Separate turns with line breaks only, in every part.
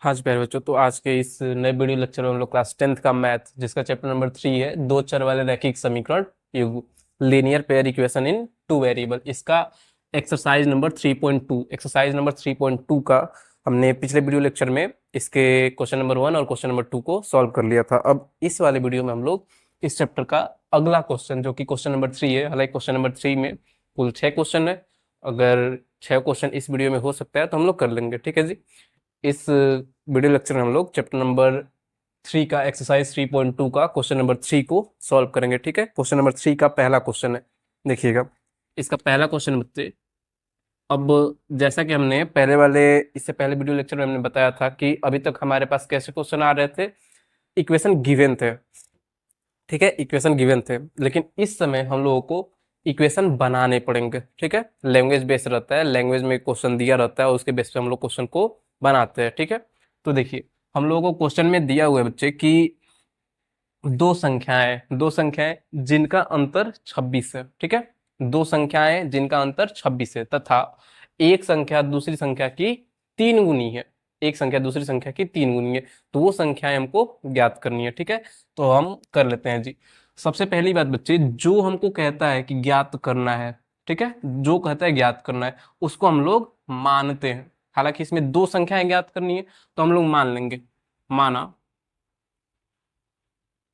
हाँ जी प्यारे बच्चों, तो आज के इस नए वीडियो लेक्चर में हम लोग क्लास 10th का मैथ जिसका चैप्टर नंबर 3 है, दो चर वाले रैखिक समीकरण युग, linear pair equation in two variable, इसका एक्सरसाइज नंबर 3.2 एक्सरसाइज नंबर 3.2 का हमने पिछले वीडियो लेक्चर में इसके क्वेश्चन नंबर 1 और क्वेश्चन नंबर 2 को सॉल्व कर लिया था। अब इस वाले वीडियो में हम लोग इस चैप्टर का अगला क्वेश्चन जो कि क्वेश्चन नंबर 3 है, हालांकि क्वेश्चन नंबर 3 में कुल 6 क्वेश्चन है। अगर 6 क्वेश्चन इस वीडियो में हो सकता है तो हम लोग कर लेंगे, ठीक है जी। इस वीडियो लेक्चर में हम लोग चैप्टर नंबर 3 का एक्सरसाइज 3.2 का क्वेश्चन नंबर 3 को सॉल्व करेंगे, ठीक है। क्वेश्चन नंबर 3 का पहला क्वेश्चन है, देखिएगा। इसका पहला क्वेश्चन बच्चे, अब जैसा कि हमने इससे पहले वीडियो लेक्चर में हमने बताया था कि अभी तक हमारे पास कैसे क्वेश्चन आ रहे थे, इक्वेशन गिवन थे, ठीक है, इक्वेशन गिवन थे। लेकिन इस समय हम लोगों को इक्वेशन बनाने पड़ेंगे, ठीक है। लैंग्वेज बेस्ड रहता है, लैंग्वेज में क्वेश्चन दिया रहता है और उसके बेस पे हम लोग क्वेश्चन को बनाते हैं, ठीक है। तो देखिए, हम लोगों को क्वेश्चन में दिया हुआ है बच्चे कि दो संख्याएं जिनका अंतर 26 है, ठीक है। दो संख्याएं जिनका अंतर 26 है तथा एक संख्या दूसरी संख्या की 3 गुनी है, एक संख्या दूसरी संख्या की 3 गुनी है, तो वो संख्याएं हमको ज्ञात करनी है, ठीक है। तो हम कर लेते हैं जी। सबसे पहली बात बच्चे, जो हमको कहता है कि ज्ञात करना है, ठीक है, जो कहता है ज्ञात करना है उसको हम लोग मानते हैं। हालांकि इसमें दो संख्याएं ज्ञात करनी है तो हम लोग मान लेंगे, माना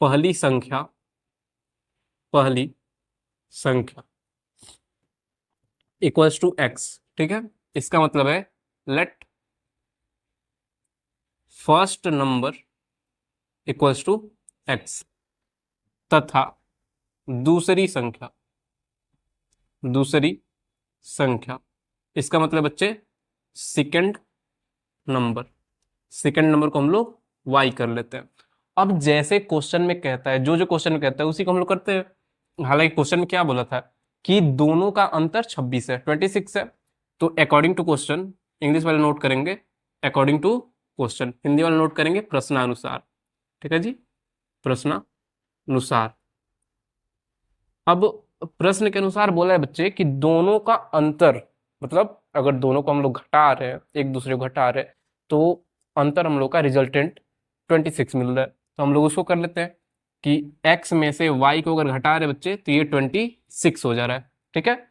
पहली संख्या पहली संख्या इक्वल्स टू एक्स, ठीक है। इसका मतलब है let first number equals to x तथा दूसरी संख्या दूसरी संख्या इसका मतलब बच्चे सेकंड नंबर, सेकंड नंबर को हम लोग वाई कर लेते हैं। अब जैसे क्वेश्चन में कहता है, जो जो क्वेश्चन में कहता है उसी को हम लोग करते हैं। हालांकि क्वेश्चन में क्या बोला था कि दोनों का अंतर 26 है, 26 है। तो अकॉर्डिंग टू क्वेश्चन, इंग्लिश वाले नोट करेंगे अकॉर्डिंग टू क्वेश्चन, हिंदी वाले नोट करेंगे प्रश्नानुसार, ठीक है जी, प्रश्नानुसार। अब प्रश्न के अनुसार बोला है बच्चे कि दोनों का अंतर, मतलब अगर दोनों को हम लोग घटा रहे हैं, एक दूसरे को घटा रहे हैं, तो अंतर हम लोग का रिजल्टेंट 26 मिल रहा है। तो हम लोग उसको कर लेते हैं कि x में से y को अगर घटा रहे बच्चे तो ये 26 हो जा रहा है, ठीक है।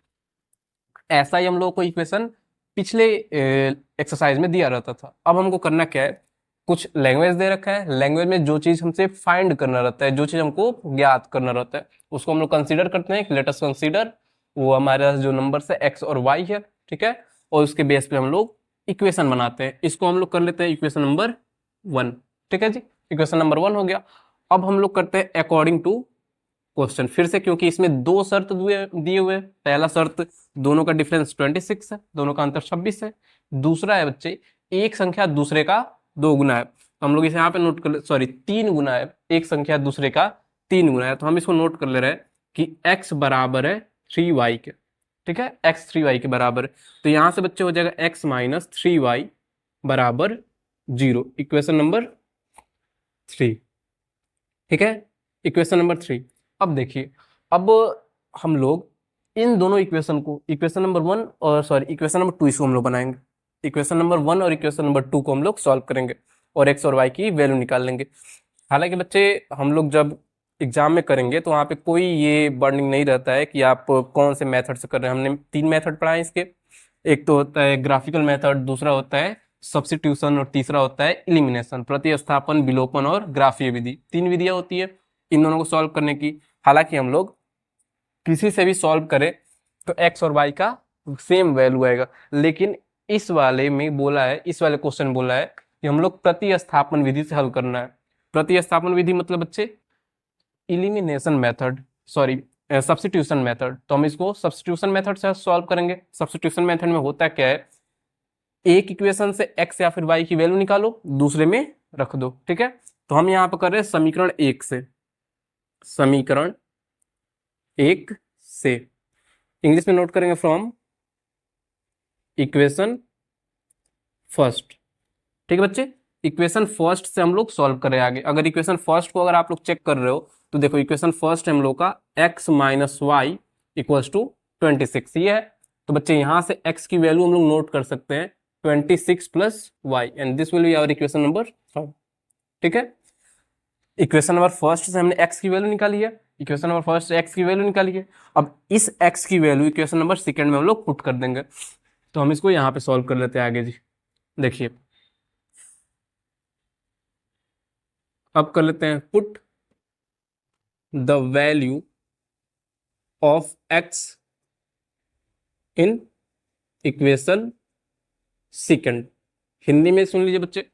ऐसा ही हम लोग को इक्वेशन पिछले एक्सरसाइज में दिया रहता था। अब हमको करना क्या है, कुछ लैंग्वेज दे रखा है, लैंग्वेज में जो चीज हमसे फाइंड करना रहता है, जो चीज हमको ज्ञात करना रहता है, उसको हम लोग कंसीडर करते हैं कि लेट अस कंसीडर वो हमारे पास जो नंबर है एक्स और वाई है, ठीक है। और उसके बेस पे हम लोग इक्वेशन बनाते हैं। इसको हम लोग कर लेते हैं इक्वेशन नंबर 1, ठीक है जी। इक्वेशन नंबर 1 हो गया। अब हम लोग करते हैं अकॉर्डिंग टू क्वेश्चन फिर से, क्योंकि इसमें दो शर्त दिए हुए। पहला शर्त, दोनों का डिफरेंस 26 है, दोनों का अंतर 26 है। दूसरा है बच्चे, एक संख्या दूसरे का 2 गुना है। तो हम लोग इसे यहाँ पे नोट कर, सॉरी 3 गुना है, एक संख्या दूसरे का 3 गुना है, तो हम इसको नोट कर ले रहे हैं कि x बराबर है 3y के, ठीक है। x 3y के बराबर है, तो यहाँ से बच्चे हो जाएगा x माइनस 3y बराबर 0, इक्वेशन नंबर 3, ठीक है, इक्वेशन नंबर 3। अब देखिए, अब हम लोग इन दोनों इक्वेशन को, इक्वेशन नंबर 1 और सॉरी इक्वेशन नंबर 2, इसको हम लोग बनाएंगे। इक्वेशन नंबर 1 और इक्वेशन नंबर 2 को हम लोग सॉल्व करेंगे और एक्स और वाई की वैल्यू निकाल लेंगे। हालांकि बच्चे, हम लोग जब एग्जाम में करेंगे तो वहाँ पे कोई ये बर्निंग नहीं रहता है कि आप कौन से मेथड से कर रहे हैं। हमने 3 मेथड पढ़ा है इसके, एक तो होता है ग्राफिकल मेथड, दूसरा होता है सब्स्टिट्यूशन और तीसरा होता है इलिमिनेशन, प्रतिस्थापन, विलोपन और ग्राफीय विधि। 3 विधियां होती है इन दोनों को सॉल्व करने की। हालांकि हम लोग किसी से भी सॉल्व करें तो एक्स और वाई का सेम वैल्यू आएगा, लेकिन इस वाले में बोला है, इस वाले क्वेश्चन बोला है कि हम लोग प्रतिस्थापन विधि से हल करना है। प्रतिस्थापन विधि मतलब बच्चे elimination method, sorry substitution method. तो हम इसको सब्स्टिट्यूशन मेथड से सॉल्व करेंगे। सब्स्टिट्यूशन मेथड में होता क्या है, एक इक्वेशन से x या फिर y की वैल्यू निकालो, दूसरे में रख दो, ठीक है। तो हम यहाँ पर कर रहे हैं समीकरण 1 से, समीकरण 1 से इंग्लिश में नोट करेंगे फ्रॉम इक्वेशन फर्स्ट, ठीक है बच्चे। इक्वेशन फर्स्ट से हम लोग सॉल्व करें आगे। अगर इक्वेशन फर्स्ट को अगर आप लोग चेक कर रहे हो तो देखो, इक्वेशन फर्स्ट है हम लोग का x minus y equals to 26, ये है। तो बच्चे यहाँ से x की वैल्यू हम लोग नोट कर सकते हैं 26 plus y and this will be our equation number 5। ठीक है, इक्वेशन नंबर फर्स्ट से हमने x की वैल्यू निकाली है, इक्वेशन नंबर फर्स्ट से x की वैल्यू निकाली है। अब इस x की वैल्यू इक्वेशन नंबर सेकंड में हम लोग पुट कर देंगे। तो हम इसको यहाँ पे सॉल्व कर लेते हैं आगे जी। देखिए अब कर लेते हैं put the value of x in equation second. Hindi में सुन लीजिए बच्चे,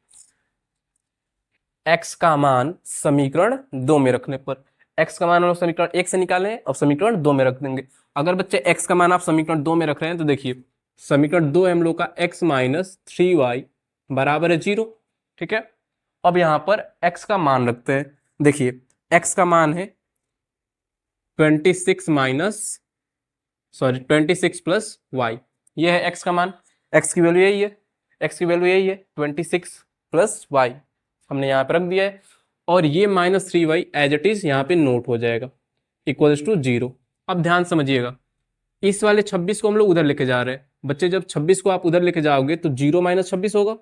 x का मान समीकरण 2 में रखने पर, x का मान हम लोग समीकरण 1 से निकाले अब समीकरण 2 में रख देंगे। अगर बच्चे x का मान आप समीकरण 2 में रख रहे हैं तो देखिए समीकरण 2 है हम लोग का x माइनस 3y बराबर है 0। ठीक है, अब यहां पर x का मान रखते हैं। देखिए x का मान है 26 प्लस y, ये है x का मान, x की वैल्यू यही है, x की वैल्यू यही है 26 प्लस y हमने यहाँ पे रख दिया है। और ये -3y एज इट इज यहाँ पे नोट हो जाएगा इक्वल्स टू 0। अब ध्यान समझिएगा, इस वाले 26 को हम लोग उधर लेके जा रहे हैं। बच्चे जब 26 को आप उधर लेके जाओगे तो 0 माइनस 26 होगा,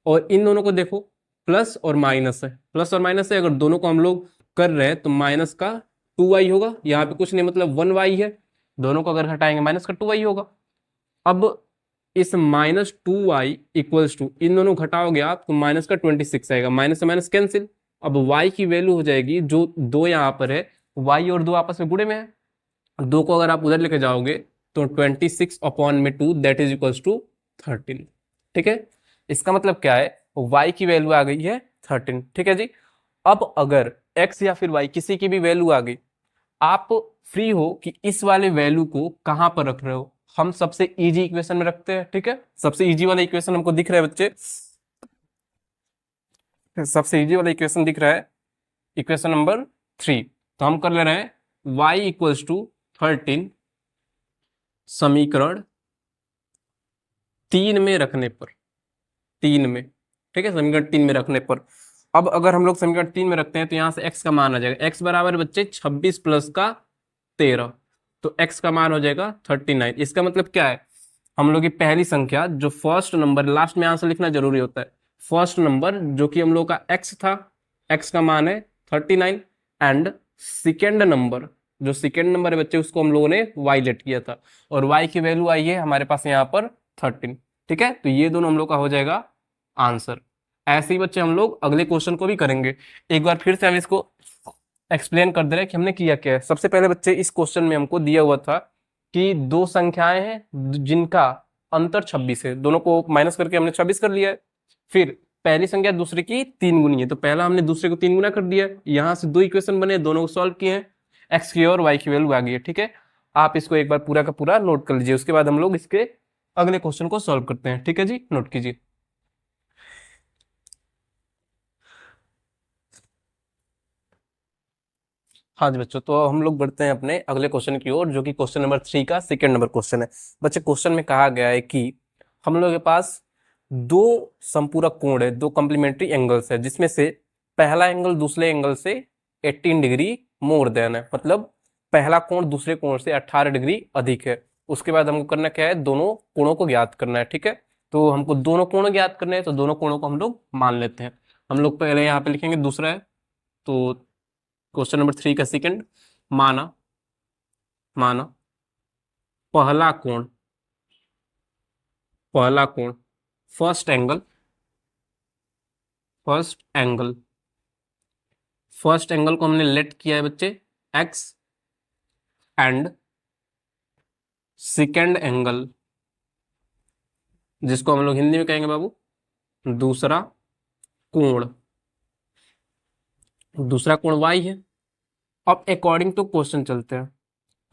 और इन दोनों को देखो प्लस और माइनस है, प्लस और माइनस है, अगर दोनों को हम लोग कर रहे हैं तो माइनस का 2y होगा, यहाँ पे कुछ नहीं मतलब 1y है, दोनों को अगर हटाएंगे माइनस का 2y होगा। अब इस -2y इक्वल्स टू इन दोनों घटाओगे आप तो माइनस का 26 आएगा, माइनस से माइनस कैंसिल। अब y की वैल्यू हो जाएगी जो 2 यहाँ पर है, y और 2 आपस में गुणे में है, 2 को अगर आप उधर लेके जाओगे तो 26 अपॉन में 2 दैट इज इक्वल्स टू 13। ठीक है, इसका मतलब क्या है, y की वैल्यू आ गई है 13। ठीक है जी, अब अगर x या फिर y किसी की भी वैल्यू आ गई, आप फ्री हो कि इस वाले वैल्यू को कहां पर रख रहे हो। हम सबसे इजी इक्वेशन में रखते हैं। ठीक है, सबसे इजी वाला इक्वेशन हमको दिख रहा है बच्चे, सबसे इजी वाला इक्वेशन दिख रहा है इक्वेशन नंबर 3। तो हम कर ले रहे हैं y इक्वल्स टू 13 समीकरण 3 में रखने पर, 3 में। ठीक है, समीकरण 3 में रखने पर अब अगर हम लोग समीकरण 3 में रखते हैं तो यहां से x का मान आ जाएगा, x बराबर बच्चे 26 प्लस का 13, तो x का मान हो जाएगा 39। इसका मतलब क्या है, हम लोग की पहली संख्या जो फर्स्ट नंबर, लास्ट में आंसर लिखना जरूरी होता है, फर्स्ट नंबर जो कि हम लोग का x था, x का मान है 39, एंड सेकेंड नंबर जो सेकेंड नंबर है बच्चे उसको हम लोगों ने y लेट किया था, और y की वैल्यू आई है हमारे पास यहाँ पर 13। ठीक है, तो ये दोनों हम लोग का हो जाएगा आंसर। ऐसे ही बच्चे हम लोग अगले क्वेश्चन को भी करेंगे। एक बार फिर से हम इसको एक्सप्लेन कर दे रहे हैं कि हमने किया क्या है। सबसे पहले बच्चे इस क्वेश्चन में हमको दिया हुआ था कि दो संख्याएं हैं जिनका अंतर 26 है, दोनों को माइनस करके हमने 26 कर लिया है। फिर पहली संख्या दूसरे की 3 गुनी है, तो पहला हमने दूसरे को 3 गुना कर दिया, यहां से 2 इक्वेशन बने, दोनों को सॉल्व किए हैं, एक्स की और वाई की वैल्यू आ गई है। ठीक है, आप इसको एक बार पूरा का पूरा नोट कर लीजिए, उसके बाद हम लोग इसके अगले क्वेश्चन को सॉल्व करते हैं। ठीक है जी, नोट कीजिए। हाँ जी बच्चों, तो हम लोग बढ़ते हैं अपने अगले क्वेश्चन की ओर, जो कि क्वेश्चन नंबर 3 का सेकेंड नंबर क्वेश्चन है। बच्चे क्वेश्चन में कहा गया है कि हम लोग के पास दो संपूरक कोण है, दो कॉम्प्लीमेंट्री एंगल्स है, जिसमें से पहला एंगल दूसरे एंगल से 18 डिग्री मोर देन है, मतलब पहला कोण दूसरे कोण से 18 डिग्री अधिक है। उसके बाद हमको करना क्या है, दोनों कोणों को ज्ञात करना है। ठीक है, तो हमको दोनों कोण ज्ञात करने हैं, तो दोनों कोणों को हम लोग मान लेते हैं। हम लोग पहले यहाँ पे लिखेंगे दूसरा है, तो क्वेश्चन नंबर 3 का सेकंड, माना माना पहला कोण, पहला कोण first angle, first angle, first angle को हमने लेट किया है बच्चे x, एंड सेकेंड एंगल जिसको हम लोग हिंदी में कहेंगे बाबू दूसरा कोण, दूसरा कोण y है। अब अकॉर्डिंग टू क्वेश्चन चलते हैं,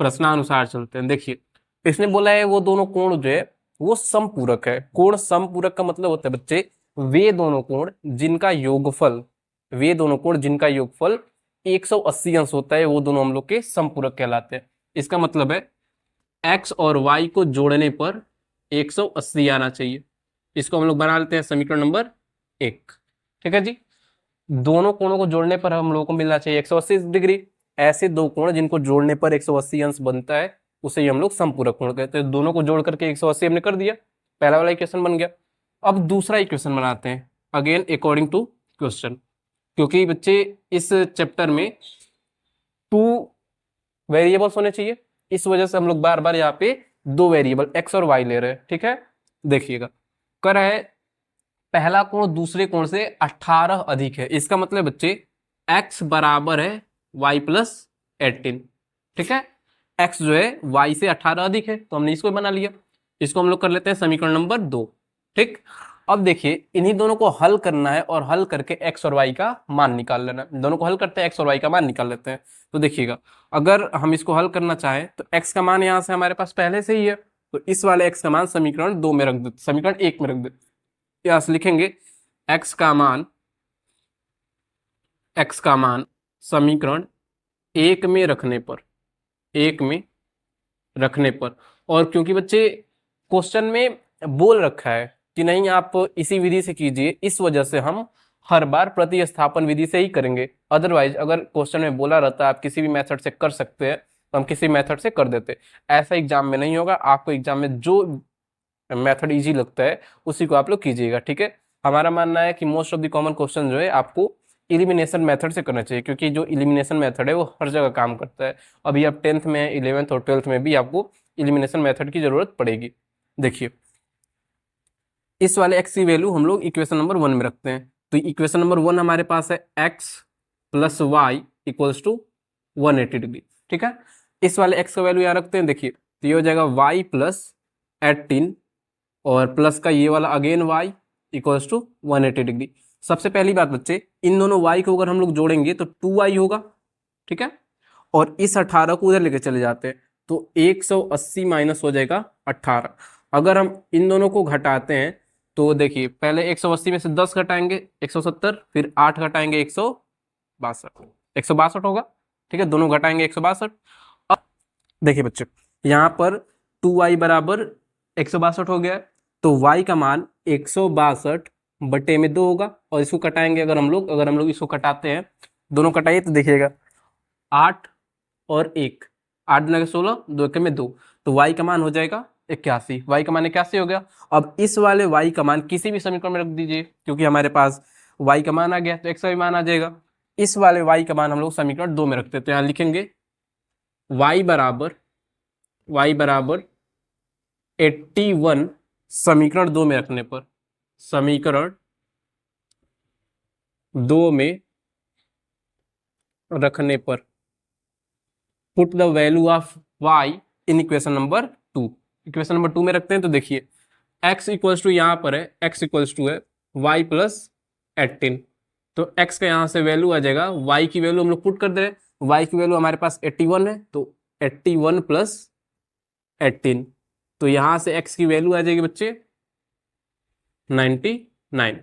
प्रश्नानुसार चलते हैं। देखिए इसने बोला है वो दोनों कोण जो है वो समपूरक है। कोण समपूरक का मतलब होता है बच्चे वे दोनों कोण जिनका योगफल, वे दोनों कोण जिनका योगफल 180 अंश होता है, वो दोनों हम लोग के समपूरक कहलाते हैं। इसका मतलब है x और y को जोड़ने पर 180 आना चाहिए। इसको हम लोग बना लेते हैं समीकरण नंबर 1। ठीक है जी, दोनों कोणों को जोड़ने पर हम लोगों को मिलना चाहिए 180 डिग्री। ऐसे दो कोण जिनको जोड़ने पर 180 अंश बनता है उसे ही हम लोग समपूरक कोण कहते हैं। दोनों को जोड़ करके 180 हमने कर दिया, पहला वाला इक्वेशन बन गया। अब दूसरा इक्वेशन बनाते हैं अगेन अकॉर्डिंग टू क्वेश्चन, क्योंकि बच्चे इस चैप्टर में 2 वेरिएबल्स होने चाहिए, इस वजह से हम लोग बार बार यहाँ पे 2 वेरिएबल x और y ले रहे हैं। ठीक है, देखिएगा कर रहा है पहला कोण दूसरे कोण से 18 अधिक है, इसका मतलब बच्चे x बराबर है y प्लस 18। ठीक है, x जो है y से 18 अधिक है, तो हमने इसको बना लिया। इसको हम लोग कर लेते हैं समीकरण नंबर 2। ठीक, अब देखिए इन्हीं दोनों को हल करना है और हल करके x और y का मान निकाल लेना है। दोनों को हल करते हैं, x और y का मान निकाल लेते हैं। तो देखिएगा अगर हम इसको हल करना चाहें तो x का मान यहाँ से हमारे पास पहले से ही है, तो इस वाले x का मान समीकरण 2 में रख दे, समीकरण 1 में रख दे। यहाँ से लिखेंगे x का मान समीकरण 1 में रखने पर, 1 में रखने पर, और क्योंकि बच्चे क्वेश्चन में बोल रखा है कि नहीं आप इसी विधि से कीजिए, इस वजह से हम हर बार प्रतिस्थापन विधि से ही करेंगे। अदरवाइज अगर क्वेश्चन में बोला रहता है आप किसी भी मेथड से कर सकते हैं, तो हम किसी मेथड से कर देते। ऐसा एग्जाम में नहीं होगा, आपको एग्जाम में जो मेथड इजी लगता है उसी को आप लोग कीजिएगा। ठीक है, हमारा मानना है कि most of the common question जो है आपको इलिमिनेशन मेथड से करना चाहिए, क्योंकि जो इलिमिनेशन मेथड है वो हर जगह काम करता है। अभी आप 10th में, 11th और 12th में भी आपको इलिमिनेशन मेथड की जरूरत पड़ेगी। देखिए इस वाले x की वैल्यू हम लोग इक्वेशन नंबर 1 में रखते हैं, तो इक्वेशन नंबर 1 हमारे पास है x plus y equals to 180 degree. ठीक है, इस वाले x का वैल्यू यहाँ रखते हैं। देखिए तो ये हो जाएगा y प्लस 18 और प्लस का ये वाला again y equals to 180 degree. सबसे पहली बात बच्चे, इन दोनों y को अगर हम लोग जोड़ेंगे तो 2y होगा। ठीक है, और इस 18 को उधर लेके चले जाते हैं तो 180 माइनस हो जाएगा 18। अगर हम इन दोनों को घटाते हैं तो देखिए पहले 180 में से 10 घटाएंगे 170, फिर 8 घटाएंगे 162, 162 होगा। ठीक है, दोनों घटाएंगे 162। अब देखिए बच्चे यहाँ पर 2y बराबर 162 हो गया है, तो y का मान 162 बटे में 2 होगा। और इसको कटाएंगे अगर हम लोग इसको कटाते हैं, दोनों कटाइए तो देखिएगा 8 और 1, 8 दूना 16, 2 एक में 2, तो y का मान हो जाएगा 81। y का मान 81 हो गया। अब इस वाले y का मान किसी भी समीकरण में रख दीजिए, क्योंकि हमारे पास y का मान आ गया तो x का भी मान आ जाएगा। इस वाले y का मान हम लोग समीकरण 2 में रखते हैं, तो यहाँ लिखेंगे y बराबर 81 समीकरण 2 में रखने पर, समीकरण 2 में रखने पर put the value of y in equation number 2। Equation number 2 में रखते हैं तो देखिए x इक्वल्स टू यहाँ पर है, x इक्वल्स टू है y प्लस 18, तो x का यहाँ से वैल्यू आ जाएगा, y की वैल्यू हम लोग पुट कर दे रहे हैं, y की वैल्यू हमारे पास 81 है, तो 81 प्लस 18, तो यहाँ से x की वैल्यू आ जाएगी बच्चे 99।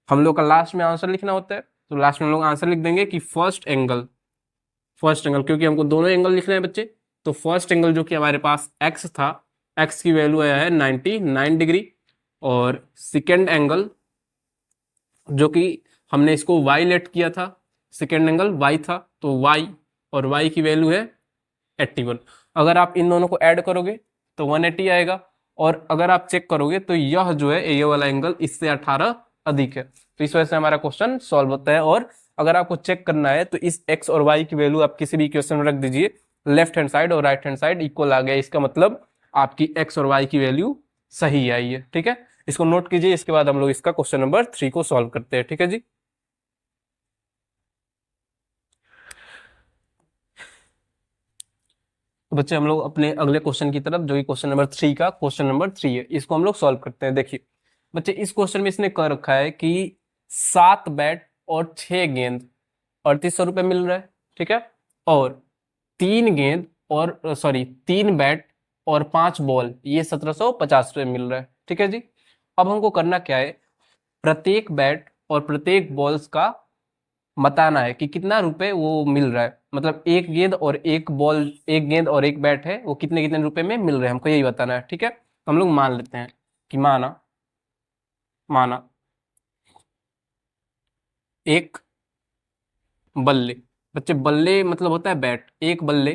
हम लोग का लास्ट में आंसर लिखना होता है, तो लास्ट में हम लोग आंसर लिख देंगे कि फर्स्ट एंगल, क्योंकि हमको दोनों एंगल लिखने हैं बच्चे, तो फर्स्ट एंगल जो कि हमारे पास x था, x की वैल्यू आया है 99 डिग्री, और सेकेंड एंगल जो कि हमने इसको y लेट किया था, सेकेंड एंगल y था, तो y और y की वैल्यू है 81। अगर आप इन दोनों को ऐड करोगे तो 180 आएगा, और अगर आप चेक करोगे तो यह जो है ये वाला एंगल इससे 18 अधिक है, तो इस वजह से हमारा क्वेश्चन सॉल्व होता है। और अगर आपको चेक करना है तो इस x और y की वैल्यू आप किसी भी इक्वेशन में रख दीजिए, लेफ्ट हैंड साइड और राइट हैंड साइड इक्वल आ गया, इसका मतलब आपकी x और y की वैल्यू सही आई है। ठीक है, इसको नोट कीजिए, इसके बाद हम लोग इसका क्वेश्चन नंबर 3 को सॉल्व करते हैं। ठीक है जी, तो बच्चे हम लोग अपने अगले क्वेश्चन की तरफ, जो कि क्वेश्चन नंबर 3 का क्वेश्चन नंबर 3 है, इसको हम लोग सॉल्व करते हैं। देखिए बच्चे इस क्वेश्चन में इसने कर रखा है कि 7 बैट और 6 गेंद 3800 रुपये मिल रहा है। ठीक है, और 3 गेंद और 3 बैट और 5 बॉल ये 1750 रुपये मिल रहा है। ठीक है जी, अब हमको करना क्या है, प्रत्येक बैट और प्रत्येक बॉल्स का बताना है कि कितना रुपए वो मिल रहा है, मतलब एक गेंद और एक बॉल, एक गेंद और एक बैट है, वो कितने कितने रुपए में मिल रहे हैं, हमको यही बताना है। ठीक है, तो हम लोग मान लेते हैं कि माना एक बल्ले, बच्चे बल्ले मतलब होता है बैट, एक बल्ले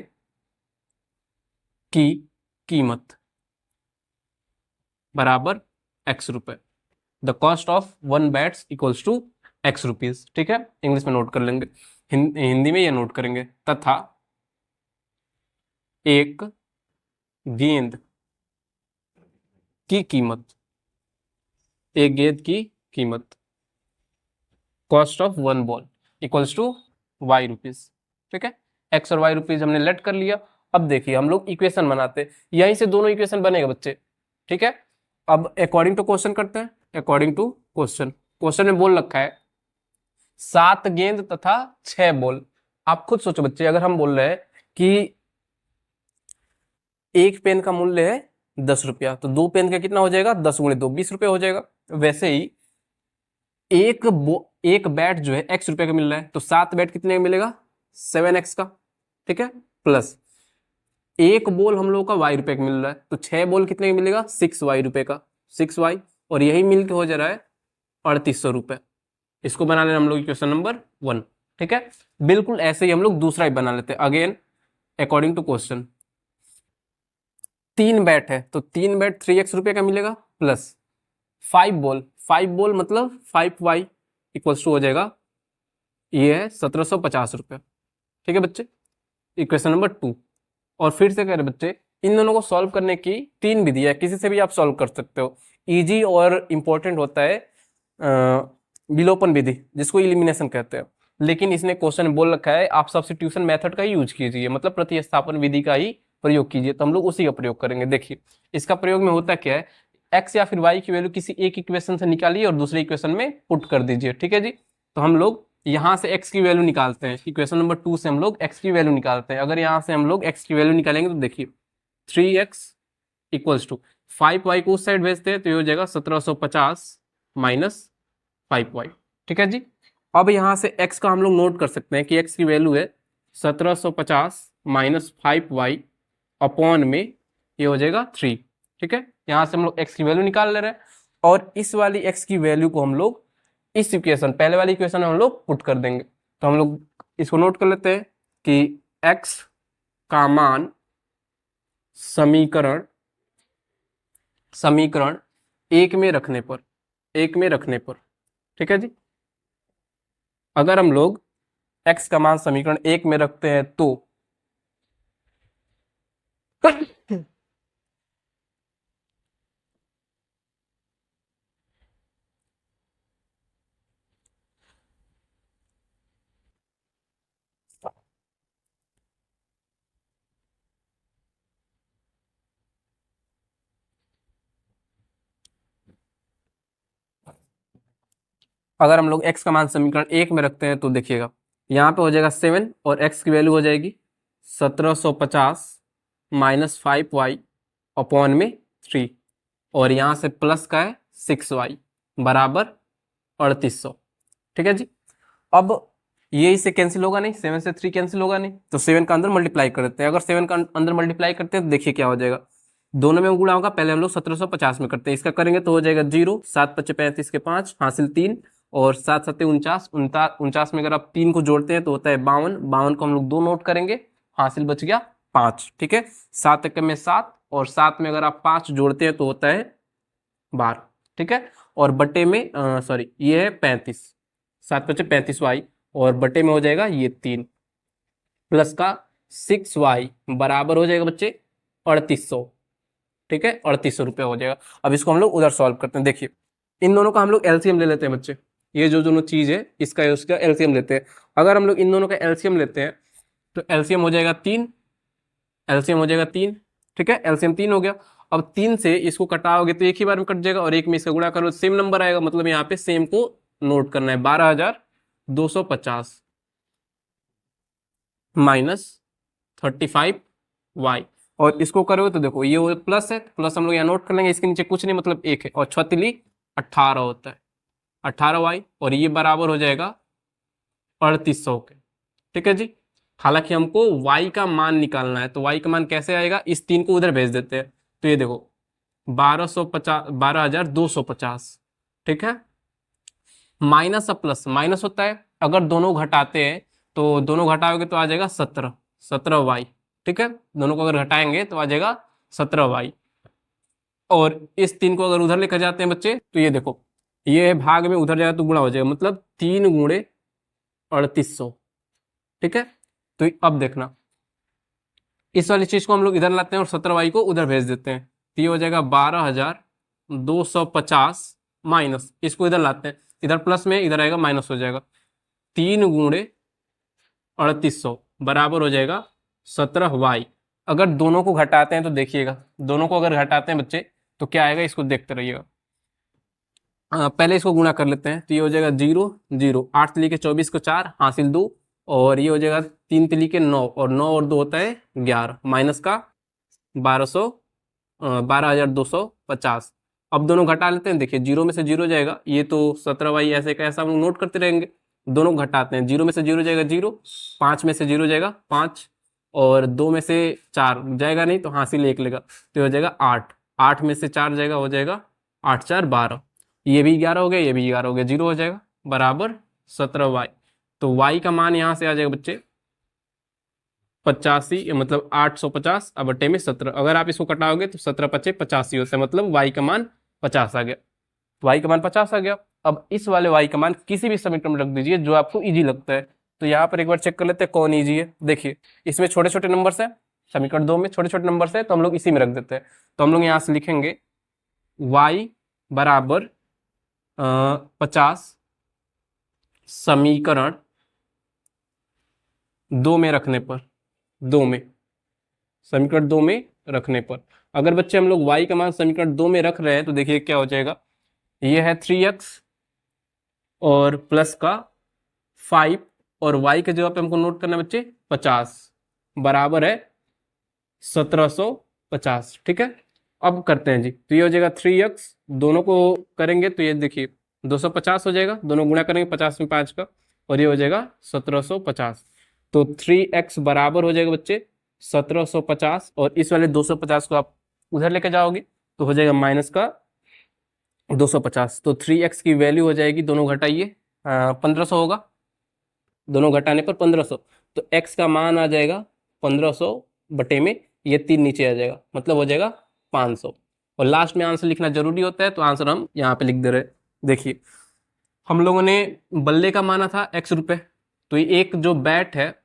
की कीमत बराबर x रुपए। The cost of one bats equals to x rupees. ठीक है, इंग्लिश में नोट कर लेंगे, हिंदी में ये नोट करेंगे। तथा एक गेंद की कीमत, एक गेंद की कीमत, cost of one ball equals to y rupees. ठीक है, एक्स और वाई रुपीज हमने लेट कर लिया। अब देखिए हम लोग इक्वेशन बनाते, यहीं से दोनों इक्वेशन बनेगा बच्चे। ठीक है, अब अकॉर्डिंग टू क्वेश्चन करते हैं। अकॉर्डिंग टू क्वेश्चन, क्वेश्चन में बोल रखा है 7 गेंद तथा 6 बॉल। आप खुद सोचो बच्चे, अगर हम बोल रहे हैं कि एक पेन का मूल्य है 10 रुपया, तो 2 पेन का कितना हो जाएगा, 10 गुणे 2 20 रुपये हो जाएगा। वैसे ही एक बैट जो है x रुपये का मिल रहा है, तो 7 बैट कितने का मिलेगा, 7x का। ठीक है, प्लस एक बॉल हम लोग का y रुपये का मिल रहा है, तो 6 बॉल कितने का मिलेगा, 6y रुपये का, 6y, और यही मिलके हो जा रहा है 3800 रुपये। इसको बना लेना हम लोग इक्वेशन नंबर 1। ठीक है, बिल्कुल ऐसे ही हम लोग दूसरा ही बना लेते हैं। Again according to question, 3 bat है तो 3 बैट 3x रुपये का मिलेगा, प्लस 5 बॉल मतलब 5y इक्वल्स टू हो जाएगा, ये है 1750 रुपये। ठीक है बच्चे, इक्वेशन नंबर 2। और फिर से कह रहे बच्चे, इन दोनों को सॉल्व करने की 3 विधि है, किसी से भी आप सॉल्व कर सकते हो। इजी और इंपॉर्टेंट होता है विलोपन विधि, जिसको इलिमिनेशन कहते हैं। लेकिन इसने क्वेश्चन में बोल रखा है आप सब्स्टिट्यूशन मेथड का ही यूज कीजिए, मतलब प्रतिस्थापन विधि का ही प्रयोग कीजिए, तो हम लोग उसी का प्रयोग करेंगे। देखिए इसका प्रयोग में होता क्या है, एक्स या फिर वाई की वैल्यू किसी एक इक्वेशन से निकालिए और दूसरे इक्वेशन में पुट कर दीजिए। ठीक है जी, तो हम लोग यहाँ से x की वैल्यू निकालते हैं, इक्वेशन नंबर 2 से हम लोग x की वैल्यू निकालते हैं। अगर यहाँ से हम लोग x की वैल्यू निकालेंगे तो देखिए 3x इक्वल्स टू 5y को उस साइड भेजते हैं तो ये हो जाएगा 1750 माइनस 5y। ठीक है जी, अब यहाँ से x का हम लोग नोट कर सकते हैं कि x की वैल्यू है 1750 माइनस 5y अपॉन में ये हो जाएगा 3। ठीक है, यहाँ से हम लोग x की वैल्यू निकाल ले रहे हैं, और इस वाली x की वैल्यू को हम लोग इस इक्वेशन, पहले वाली इक्वेशन में हम लोग पुट कर देंगे। तो हम लोग इसको नोट कर लेते हैं कि x का मान समीकरण एक में रखने पर, ठीक है जी, अगर हम लोग x का मान समीकरण 1 में रखते हैं तो अगर हम लोग x का मान समीकरण 1 में रखते हैं तो देखिएगा यहाँ पे हो जाएगा 7 और x की वैल्यू हो जाएगी 1750 माइनस 5y अपॉन में 3, और यहाँ से प्लस का है 6y बराबर 3800। ठीक है जी, अब ये इससे कैंसिल होगा नहीं, 7 से 3 कैंसिल होगा नहीं, तो 7 का अंदर मल्टीप्लाई कर देते हैं। अगर 7 का अंदर मल्टीप्लाई करते हैं तो देखिए क्या हो जाएगा, दोनों में गुणा होगा, पहले हम लोग 1750 में करते हैं, इसका करेंगे तो हो जाएगा 0, 7 5 35 के 5 हासिल 3, और 7 7 49, 49 में अगर आप 3 को जोड़ते हैं तो होता है 52, 52 को हम लोग 2 नोट करेंगे, हासिल बच गया 5। ठीक है, 7 एक में 7, और 7 में अगर आप 5 जोड़ते हैं तो होता है 12। ठीक है, और बटे में सॉरी ये है 35, 7 5 35y, और बटे में हो जाएगा ये 3 प्लस का 6y बराबर हो जाएगा बच्चे 3800। ठीक है, 3800 रुपये हो जाएगा। अब इसको हम लोग उधर सॉल्व करते हैं। देखिए इन दोनों का हम लोग एलसीएम ले लेते हैं बच्चे, ये जो दोनों चीज है इसका उसका एलसीएम लेते हैं। अगर हम लोग इन दोनों का एलसीएम लेते हैं तो एलसीएम हो जाएगा 3, एलसीएम हो जाएगा 3। ठीक है, एलसीएम 3 हो गया। अब 3 से इसको कटाओगे तो एक ही बार में कट जाएगा, और एक में इसका गुणा करो सेम नंबर आएगा, मतलब यहाँ पे सेम को नोट करना है, 12250 माइनस 35y, और इसको करोगे तो देखो ये वो प्लस है, प्लस हम लोग यहाँ नोट कर लेंगे, इसके नीचे कुछ नहीं मतलब 1 है, और 6 18 होता है 18y, और ये बराबर हो जाएगा 3800 के। ठीक है जी, हालांकि हमको y का मान निकालना है, तो y का मान कैसे आएगा, इस 3 को उधर भेज देते हैं, तो ये देखो 12250। ठीक है, माइनस अब प्लस माइनस होता है, अगर दोनों घटाते हैं तो दोनों घटाओगे तो आ जाएगा 17y। ठीक है, दोनों को अगर घटाएंगे तो आ जाएगा 17y, और इस 3 को अगर उधर लेकर जाते हैं बच्चे तो ये देखो ये भाग में उधर जाएगा तो गुणा हो जाएगा, मतलब 3 गुणे 3800। ठीक है, तो अब देखना, इस वाली चीज को हम लोग इधर लाते हैं और 17y को उधर भेज देते हैं, तो ये हो जाएगा 12,250 माइनस, इसको इधर लाते हैं, इधर प्लस में इधर आएगा माइनस हो जाएगा, 3 गुणे 3800 बराबर हो जाएगा 17y। अगर दोनों को घटाते हैं तो देखिएगा, दोनों को अगर घटाते हैं बच्चे तो क्या आएगा, इसको देखते रहिएगा। पहले इसको गुणा कर लेते हैं, तो ये हो जाएगा 0 0, 8 तिली के 24 को 4 हासिल 2, और ये हो जाएगा 3 तिली के 9, और 9 और 2 होता है 11, माइनस का 12,250। अब दोनों घटा लेते हैं, देखिए 0 में से 0 जाएगा, ये तो 17y ऐसे का ऐसा हम लोग नोट करते रहेंगे। दोनों घटाते हैं, 0 में से 0 जाएगा 0, 5 में से 0 जाएगा 5, और 2 में से 4 जाएगा नहीं तो हासिल 1 लेगा, तो हो जाएगा 8, 8 में से 4 जाएगा, हो जाएगा 8 4 12, ये भी 11 हो गया, ये भी 11 हो गया, 0 हो जाएगा बराबर 17y। तो y का मान यहाँ से आ जाएगा बच्चे 85, मतलब 850 अब बटे में 17, अगर आप इसको कटाओगे तो 17 पचे 85 होता है, मतलब y का मान 50 आ गया, y का मान 50 आ गया। अब इस वाले y का मान किसी भी समीकरण में रख दीजिए जो आपको इजी लगता है। तो यहाँ पर एक बार चेक कर लेते हैं कौन इजी है। देखिए इसमें छोटे छोटे नंबर्स है, समीकरण 2 में छोटे छोटे नंबर्स है, तो हम लोग इसी में रख देते हैं। तो हम लोग यहाँ से लिखेंगे y बराबर 50 समीकरण 2 में रखने पर, 2 में, समीकरण 2 में रखने पर, अगर बच्चे हम लोग y का मान समीकरण 2 में रख रहे हैं तो देखिए क्या हो जाएगा, ये है 3x और प्लस का 5, और y के जगह पे हमको नोट करना है बच्चे 50, बराबर है 1750। ठीक है, अब करते हैं जी, तो ये हो जाएगा 3x, दोनों को करेंगे तो ये देखिए 250 हो जाएगा, दोनों गुणा करेंगे 50 में 5 का, और ये हो जाएगा 1750। तो 3x बराबर हो जाएगा बच्चे 1750, और इस वाले 250 को आप उधर लेके जाओगे तो हो जाएगा माइनस का 250। तो 3x की वैल्यू हो जाएगी, दोनों घटाइए 1500 होगा, दोनों घटाने पर 1500, तो x का मान आ जाएगा 1500 बटे में ये 3 नीचे आ जाएगा, मतलब हो जाएगा 500। और लास्ट में आंसर लिखना जरूरी होता है, तो आंसर हम यहाँ पे लिख दे रहे हैं। देखिए हम लोगों ने बल्ले का माना था x रुपए, तो ये एक जो बैट है,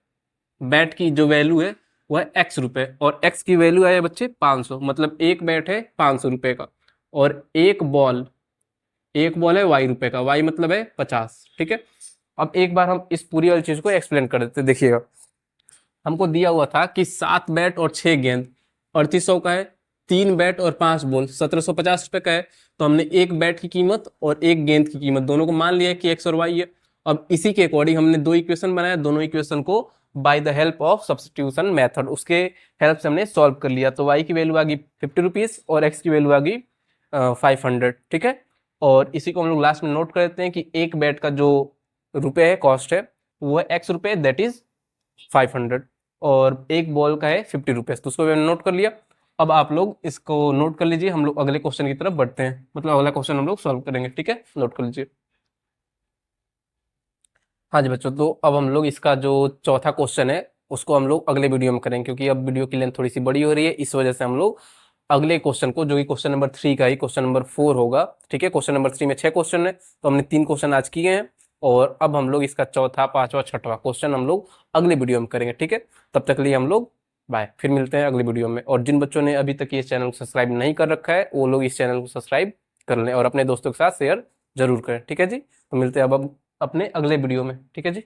बैट की जो वैल्यू है वो है x रुपए, और x की वैल्यू है बच्चे 500, मतलब एक बैट है 500 रुपए का, और एक बॉल है y रुपए का, y मतलब है 50। ठीक है, अब एक बार हम इस पूरी वाली चीज को एक्सप्लेन कर देते हैं। देखिएगा हमको दिया हुआ था कि 7 बैट और 6 गेंद 3800 का है, 3 बैट और 5 बॉल 1750 रुपए का है, तो हमने एक बैट की कीमत और एक गेंद की कीमत दोनों को मान लिया है कि x और y है। अब इसी के अकॉर्डिंग हमने दो इक्वेशन बनाया, दोनों इक्वेशन को by the help of substitution method, उसके हेल्प से हमने सॉल्व कर लिया। तो y की वैल्यू आ गई 50 रुपीज और x की वैल्यू आ गई 500। ठीक है, और इसी को हम लोग लास्ट में नोट कर देते हैं कि एक बैट का जो रुपए है, कॉस्ट है, वो है x रुपए, दैट इज 500, और एक बॉल का है 50 रुपीज, तो उसको भी हमने नोट कर लिया। अब आप लोग इसको नोट कर लीजिए, हम लोग अगले क्वेश्चन की तरफ बढ़ते हैं, मतलब अगला क्वेश्चन हम लोग सॉल्व करेंगे। ठीक है, नोट कर लीजिए। हाँ जी बच्चों, तो अब हम लोग इसका जो चौथा क्वेश्चन है उसको हम लोग अगले वीडियो में करेंगे, क्योंकि अब वीडियो की लेंथ थोड़ी सी बड़ी हो रही है, इस वजह से हम लोग अगले क्वेश्चन को, जो कि क्वेश्चन नंबर 3 का ही क्वेश्चन नंबर 4 होगा। ठीक है, क्वेश्चन नंबर 3 में 6 क्वेश्चन है, तो हमने 3 क्वेश्चन आज किए हैं, और अब हम लोग इसका चौथा, पांचवा, छठवां क्वेश्चन हम लोग अगले वीडियो में करेंगे। ठीक है, तब तक के लिए हम लोग बाय, फिर मिलते हैं अगले वीडियो में। और जिन बच्चों ने अभी तक ये चैनल को सब्सक्राइब नहीं कर रखा है, वो लोग इस चैनल को सब्सक्राइब कर लें और अपने दोस्तों के साथ शेयर जरूर करें। ठीक है जी, तो मिलते हैं अब अपने अगले वीडियो में। ठीक है जी।